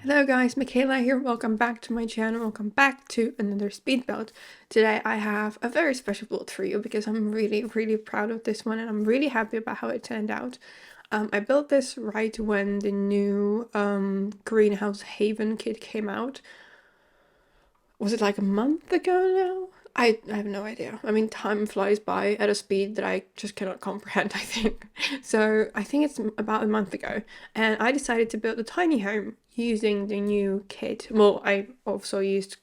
Hello guys, Michaela here. Welcome back to my channel. Welcome back to another speed build. Today I have a very special build for you because I'm really proud of this one and I'm really happy about how it turned out. I built this right when the new Greenhouse Haven kit came out. Was it like a month ago now? I have no idea. I mean, time flies by at a speed that I just cannot comprehend, I think. So I think it's about a month ago, and I decided to build a tiny home using the new kit. Well, I also used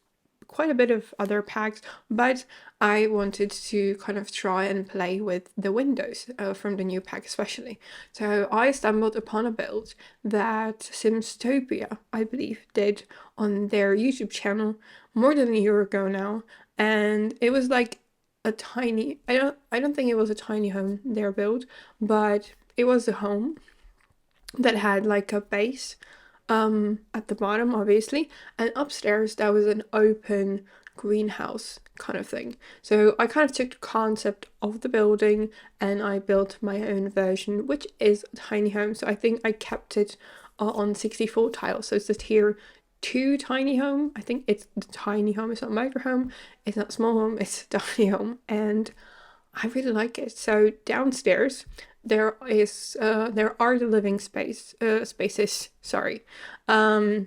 quite a bit of other packs, but I wanted to kind of try and play with the windows from the new pack especially. So I stumbled upon a build that Simstopia, I believe, did on their YouTube channel more than a year ago now, and it was like a tiny, I don't think it was a tiny home, their build, but it was a home that had like a base at the bottom obviously, and upstairs there was an open greenhouse kind of thing. So I kind of took the concept of the building and I built my own version, which is a tiny home. So I think I kept it on 64 tiles, so it's a tier 2 tiny home. I think it's the tiny home. It's not micro home, it's not small home, it's a tiny home, and I really like it. So downstairs there are the living spaces. Sorry. So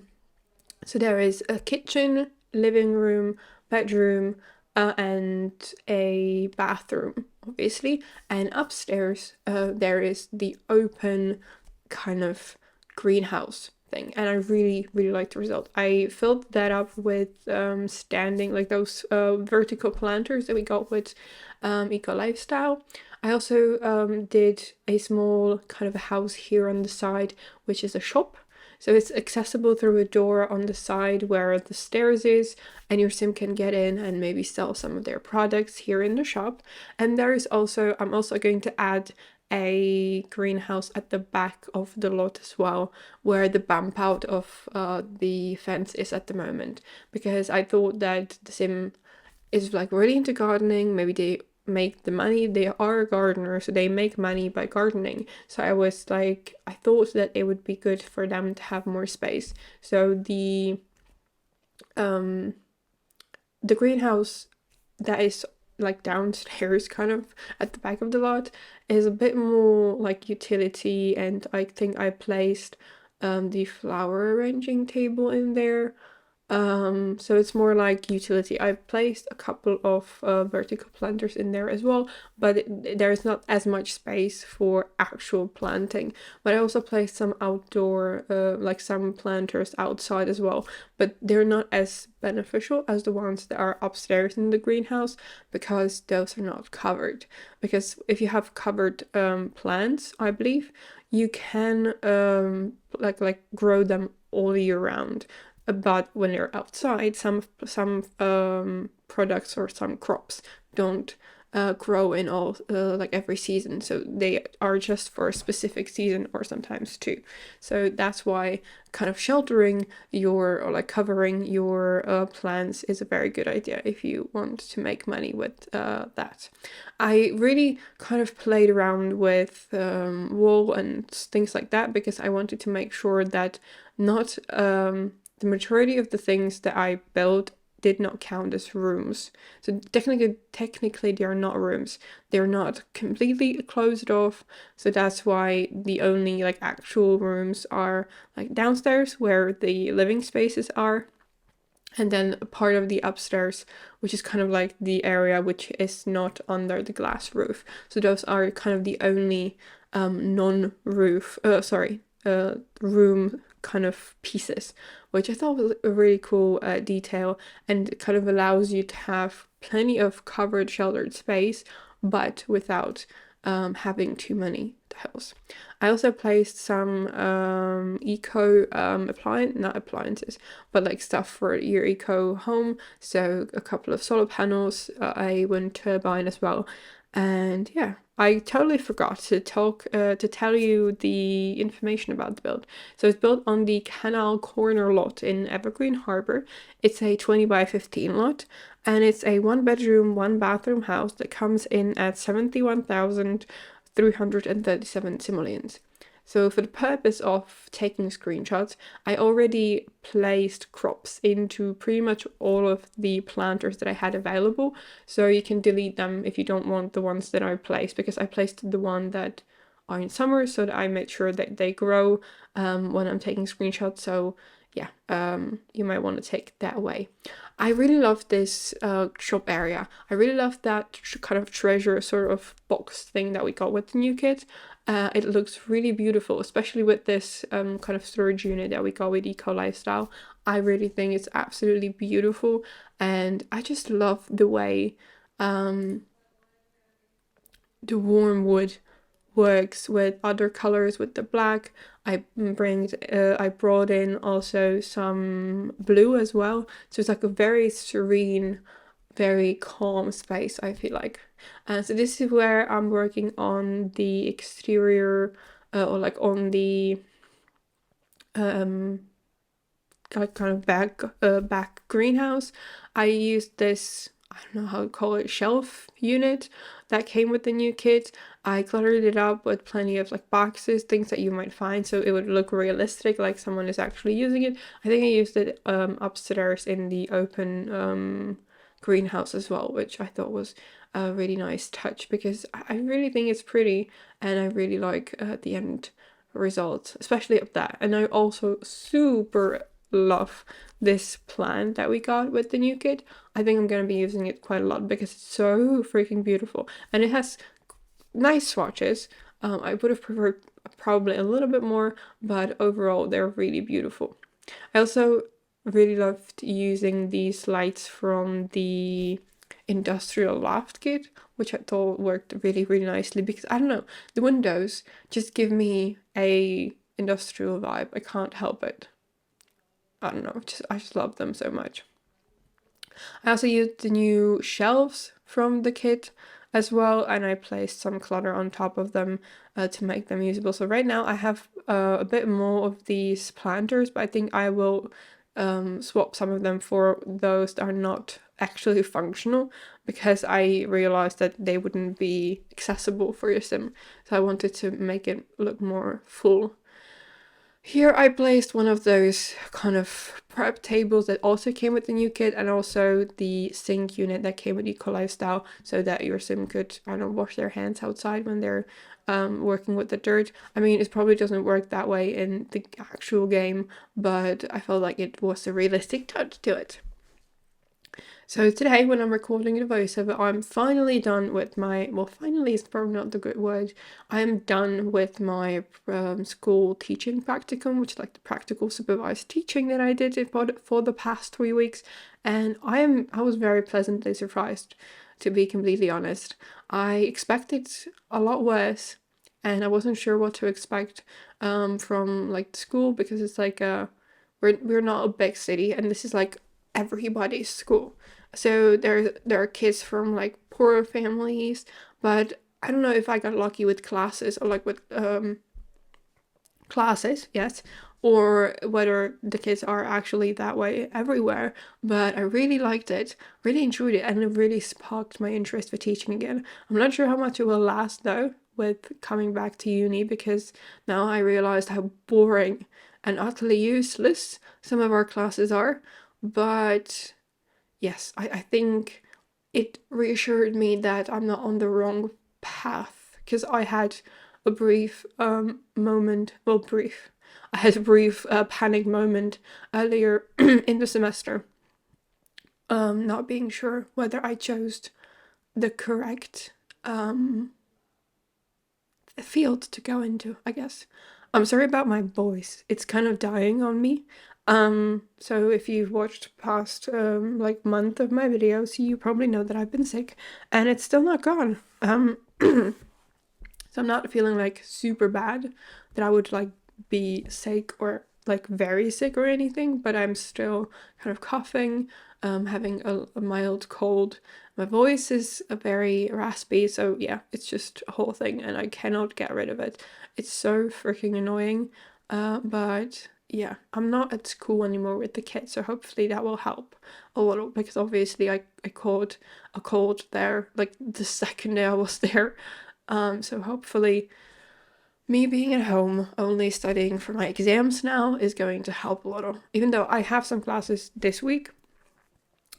there is a kitchen, living room, bedroom, and a bathroom, obviously. And upstairs there is the open kind of greenhouse thing, and I really like the result. I filled that up with standing, like those vertical planters that we got with Eco Lifestyle. I also did a small kind of a house here on the side, which is a shop. So it's accessible through a door on the side where the stairs is, and your sim can get in and maybe sell some of their products here in the shop. And there is also, I'm also going to add a greenhouse at the back of the lot as well, where the bump out of the fence is at the moment, because I thought that the sim is like really into gardening. Maybe they make the money, they are a gardener, so they make money by gardening. So I was like, I thought that it would be good for them to have more space. So the greenhouse that is like downstairs kind of at the back of the lot is a bit more like utility, and I think I placed the flower arranging table in there. So it's more like utility. I've placed a couple of vertical planters in there as well, but there's not as much space for actual planting. But I also placed some outdoor, like some planters outside as well, but they're not as beneficial as the ones that are upstairs in the greenhouse, because those are not covered. Because if you have covered plants, I believe, you can like grow them all year round. But when they're outside, some products or some crops don't grow in all like every season, so they are just for a specific season or sometimes two. So that's why kind of sheltering your, or like covering your plants is a very good idea if you want to make money with that. I really kind of played around with wool and things like that, because I wanted to make sure that not the majority of the things that I built did not count as rooms. So technically they are not rooms. They're not completely closed off. So that's why the only like actual rooms are like downstairs where the living spaces are. And then a part of the upstairs, which is kind of like the area which is not under the glass roof. So those are kind of the only non-roof, room kind of pieces, which I thought was a really cool detail, and kind of allows you to have plenty of covered sheltered space, but without having too many tiles. I also placed some eco not appliances, but like stuff for your eco home. So a couple of solar panels, a wind turbine as well. And yeah, I totally forgot to tell you the information about the build. So it's built on the Canal Corner lot in Evegreen Harbor. It's a 20 by 15 lot, and it's a 1-bedroom, 1-bathroom house that comes in at 71,337 simoleons. So for the purpose of taking screenshots, I already placed crops into pretty much all of the planters that I had available. So you can delete them if you don't want the ones that I placed, because I placed the one that are in summer so that I made sure that they grow when I'm taking screenshots. So yeah, you might want to take that away. I really love this shop area. I really love that kind of treasure sort of box thing that we got with the new kit. It looks really beautiful, especially with this kind of storage unit that we got with Eco Lifestyle. I really think it's absolutely beautiful, and I just love the way the warm wood works with other colors, with the black. I brought in also some blue as well, so it's like a very serene, very calm space, I feel like. So this is where I'm working on the exterior, or like on the kind of back greenhouse. I used this, I don't know how to call it, shelf unit that came with the new kit. I cluttered it up with plenty of like boxes, things that you might find, so it would look realistic, like someone is actually using it. I think I used it upstairs in the open greenhouse as well, which I thought was a really nice touch, because I really think it's pretty, and I really like the end result, especially of that. And I also super love this plant that we got with the new kit. I think I'm going to be using it quite a lot because it's so freaking beautiful, and it has nice swatches. I would have preferred probably a little bit more, but overall they're really beautiful. I also really loved using these lights from the industrial Loft kit, which I thought worked really, really nicely, because I don't know, the windows just give me a industrial vibe. I can't help it. I don't know, I just love them so much. I also used the new shelves from the kit as well, and I placed some clutter on top of them to make them usable. So right now I have a bit more of these planters, but I think I will swap some of them for those that are not actually functional, because I realized that they wouldn't be accessible for your sim. So I wanted to make it look more full. Here I placed one of those kind of prep tables that also came with the new kit, and also the sink unit that came with Eco Lifestyle, so that your sim could, I don't know, wash their hands outside when they're working with the dirt. I mean, it probably doesn't work that way in the actual game, but I felt like it was a realistic touch to it. So today, when I'm recording the voiceover, I'm finally done with my, well, finally is probably not the good word. I'm done with my school teaching practicum, which is like the practical supervised teaching that I did for the past 3 weeks. And I was very pleasantly surprised, to be completely honest. I expected a lot worse, and I wasn't sure what to expect from like the school, because it's like we're not a big city, and this is like everybody's school. So there are kids from like poorer families, but I don't know if I got lucky with classes, or like with classes, yes, or whether the kids are actually that way everywhere. But I really liked it, really enjoyed it, and it really sparked my interest for teaching again. I'm not sure how much it will last though with coming back to uni, because now I realized how boring and utterly useless some of our classes are. But yes, I think it reassured me that I'm not on the wrong path, because I had a brief moment, well, brief. I had a brief panic moment earlier in the semester, not being sure whether I chose the correct field to go into, I guess. I'm sorry about my voice. It's kind of dying on me. So if you've watched past like month of my videos, you probably know that I've been sick, and it's still not gone. So I'm not feeling like super bad that I would like be sick, or like very sick or anything, but I'm still kind of coughing, having a mild cold. My voice is a very raspy, so yeah, it's just a whole thing, and I cannot get rid of it. It's so freaking annoying, but yeah, I'm not at school anymore with the kids, so hopefully that will help a little, because obviously I caught a cold there like the second day I was there. So hopefully Me being at home only studying for my exams now is going to help a lot. Even though I have some classes this week,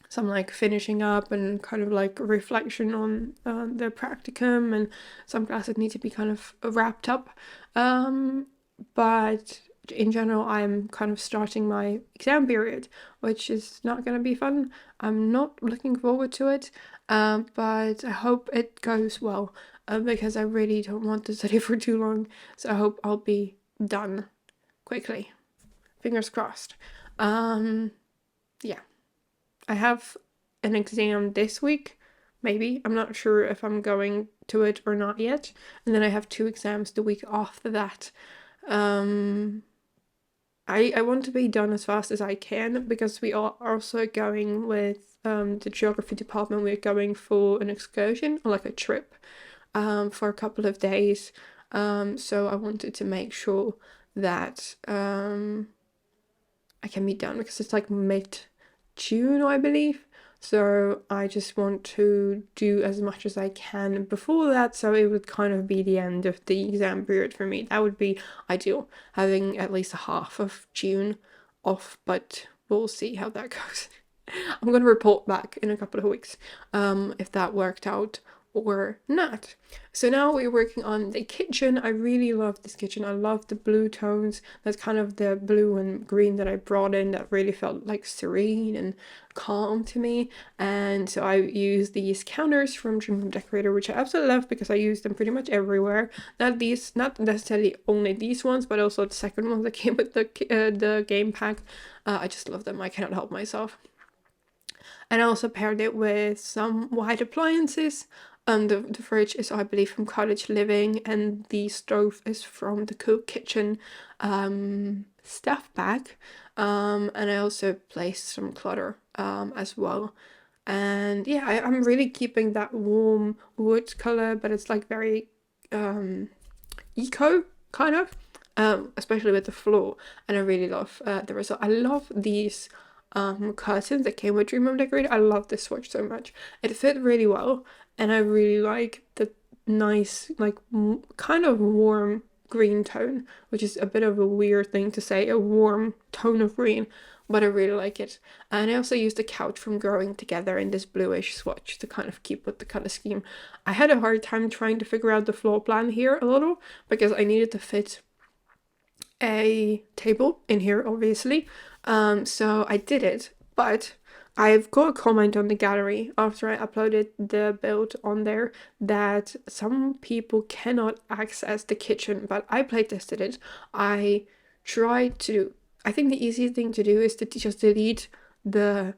some like finishing up and kind of like reflection on the practicum, and some classes need to be kind of wrapped up. But in general, I'm kind of starting my exam period, which is not going to be fun. I'm not looking forward to it, but I hope it goes well, because I really don't want to study for too long. So I hope I'll be done quickly. Fingers crossed. Yeah. I have an exam this week, maybe. I'm not sure if I'm going to it or not yet. And then I have 2 exams the week after that. I want to be done as fast as I can, because we are also going with the geography department. We're going for an excursion, or like a trip, for a couple of days. So I wanted to make sure that I can be done, because it's like mid-June, I believe. So I just want to do as much as I can before that, so it would kind of be the end of the exam period for me. That would be ideal, having at least a half of June off, but we'll see how that goes. I'm going to report back in a couple of weeks, if that worked out or not. So now we're working on the kitchen. I really love this kitchen. I love the blue tones. That's kind of the blue and green that I brought in, that really felt like serene and calm to me. And so I use these counters from Decorator, which I absolutely love because I use them pretty much everywhere. Not necessarily only these ones, but also the second one that came with the game pack. I just love them. I cannot help myself. And I also paired it with some white appliances. The fridge is, I believe, from Cottage Living, and the stove is from the Cool Kitchen stuff bag. And I also placed some clutter as well. And yeah, I'm really keeping that warm wood color, but it's like very eco kind of, especially with the floor. And I really love the result. I love these curtains that came with Dream Home Decorator. I love this swatch so much. It fit really well, and I really like the nice, like kind of warm green tone, which is a bit of a weird thing to say, a warm tone of green, but I really like it. And I also used the couch from Growing Together in this bluish swatch to kind of keep with the color scheme. I had a hard time trying to figure out the floor plan here a little, because I needed to fit a table in here, obviously. So I did it, but I've got a comment on the gallery after I uploaded the build on there that some people cannot access the kitchen, but I playtested it. I tried to. I think the easiest thing to do is to just delete the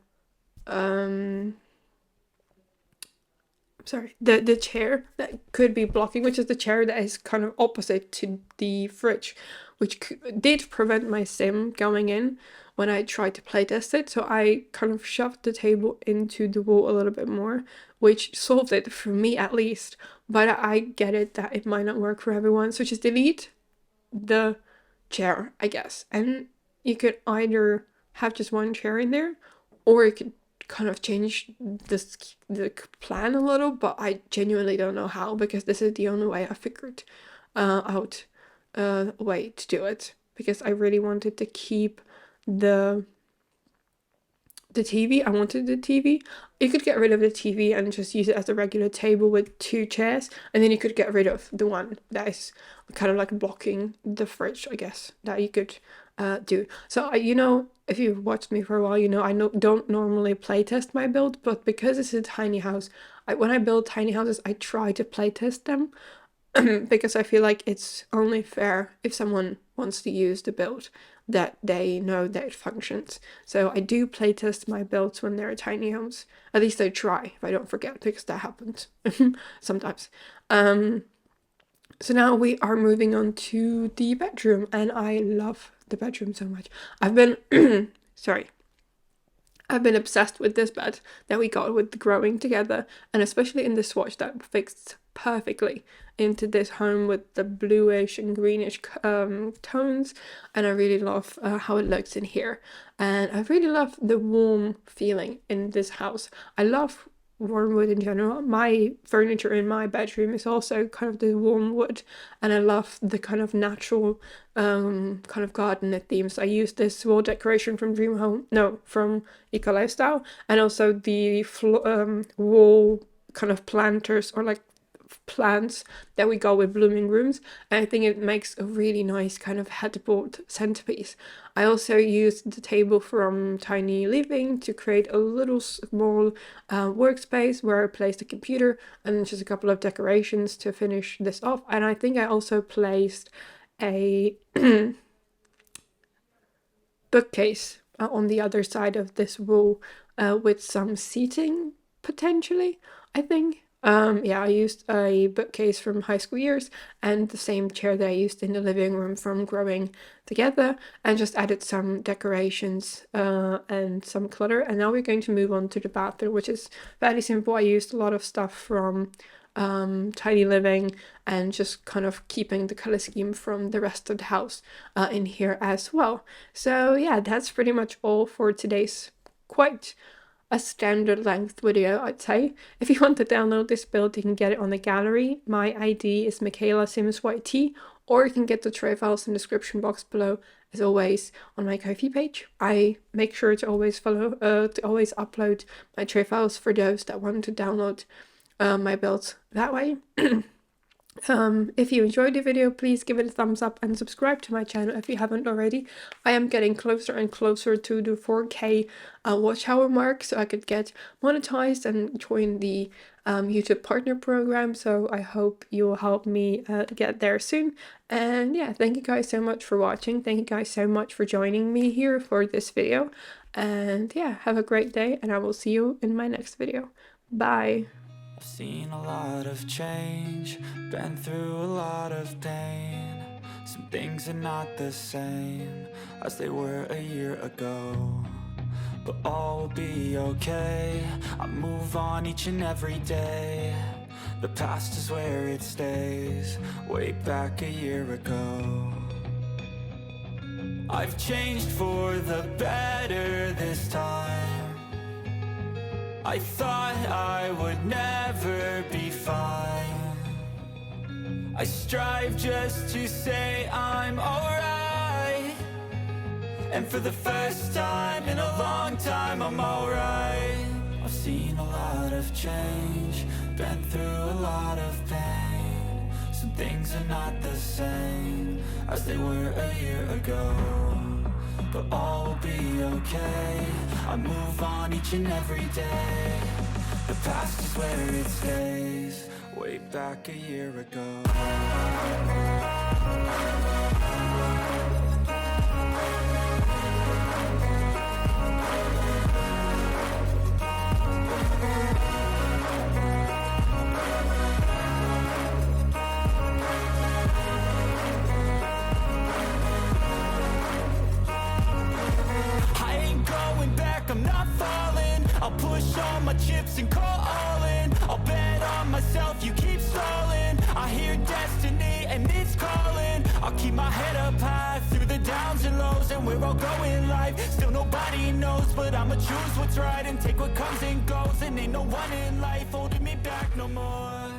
the chair that could be blocking, which is the chair that is kind of opposite to the fridge, which did prevent my sim going in when I tried to playtest it. So I kind of shoved the table into the wall a little bit more, which solved it for me at least. But I get it that it might not work for everyone. So just delete the chair, I guess. And you could either have just one chair in there, or you could kind of change the plan a little, but I genuinely don't know how, because this is the only way I figured out a way to do it, because I really wanted to keep the TV. I wanted the TV. You could get rid of the TV and just use it as a regular table with 2 chairs, and then you could get rid of the one that is kind of like blocking the fridge, I guess, that you could do. So if you've watched me for a while, I don't normally playtest my build, but because it's a tiny house, when I build tiny houses, I try to playtest them. Because I feel like it's only fair if someone wants to use the build that they know that it functions. So I do playtest my builds when they're tiny homes. At least I try, if I don't forget, because that happens sometimes. So now we are moving on to the bedroom, and I love the bedroom so much. I've been I've been obsessed with this bed that we got with the Growing Together, and especially in this swatch that fits perfectly into this home with the bluish and greenish tones. And I really love how it looks in here, and I really love the warm feeling in this house. I love warm wood in general. My furniture in my bedroom is also kind of the warm wood, and I love the kind of natural kind of garden themes. I use this wall decoration from from Eco Lifestyle, and also the wall kind of planters or like plants that we got with blooming rooms, and I think it makes a really nice kind of headboard centerpiece. I also used the table from Tiny Living to create a little small workspace where I placed the computer and just a couple of decorations to finish this off. And I think I also placed a bookcase on the other side of this wall with some seating potentially, I think. Yeah, I used a bookcase from high school years and the same chair that I used in the living room from growing together, and just added some decorations and some clutter. And now we're going to move on to the bathroom, which is fairly simple. I used a lot of stuff from Tiny Living and just kind of keeping the color scheme from the rest of the house in here as well. So yeah, that's pretty much all for today's quite a standard length video, I'd say. If you want to download this build, you can get it on the gallery. My ID is michaelasimsyt, or you can get the tray files in the description box below, as always, on my Ko-fi page. I make sure to always always upload my tray files for those that want to download my builds that way. If you enjoyed the video, please give it a thumbs up and subscribe to my channel if you haven't already. I am getting closer and closer to the 4K watch hour mark, so I could get monetized and join the YouTube partner program. So I hope you'll help me get there soon. And yeah, thank you guys so much for watching. Thank you guys so much for joining me here for this video. And yeah, have a great day, and I will see you in my next video. Bye. I've seen a lot of change, been through a lot of pain. Some things are not the same as they were a year ago, but all will be okay. I move on each and every day. The past is where it stays, way back a year ago. I've changed for the better this time. I thought I would never be fine. I strive just to say I'm alright, and for the first time in a long time I'm alright. I've seen a lot of change, been through a lot of pain. Some things are not the same as they were a year ago, but all will be okay. I move on each and every day. The past is where it stays, way back a year ago. I'm not falling, I'll push all my chips and call all in. I'll bet on myself, you keep stalling. I hear destiny and it's calling. I'll keep my head up high through the downs and lows, and we're all going live. Still nobody knows, but I'ma choose what's right and take what comes and goes. And ain't no one in life holding me back no more.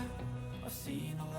I've seen a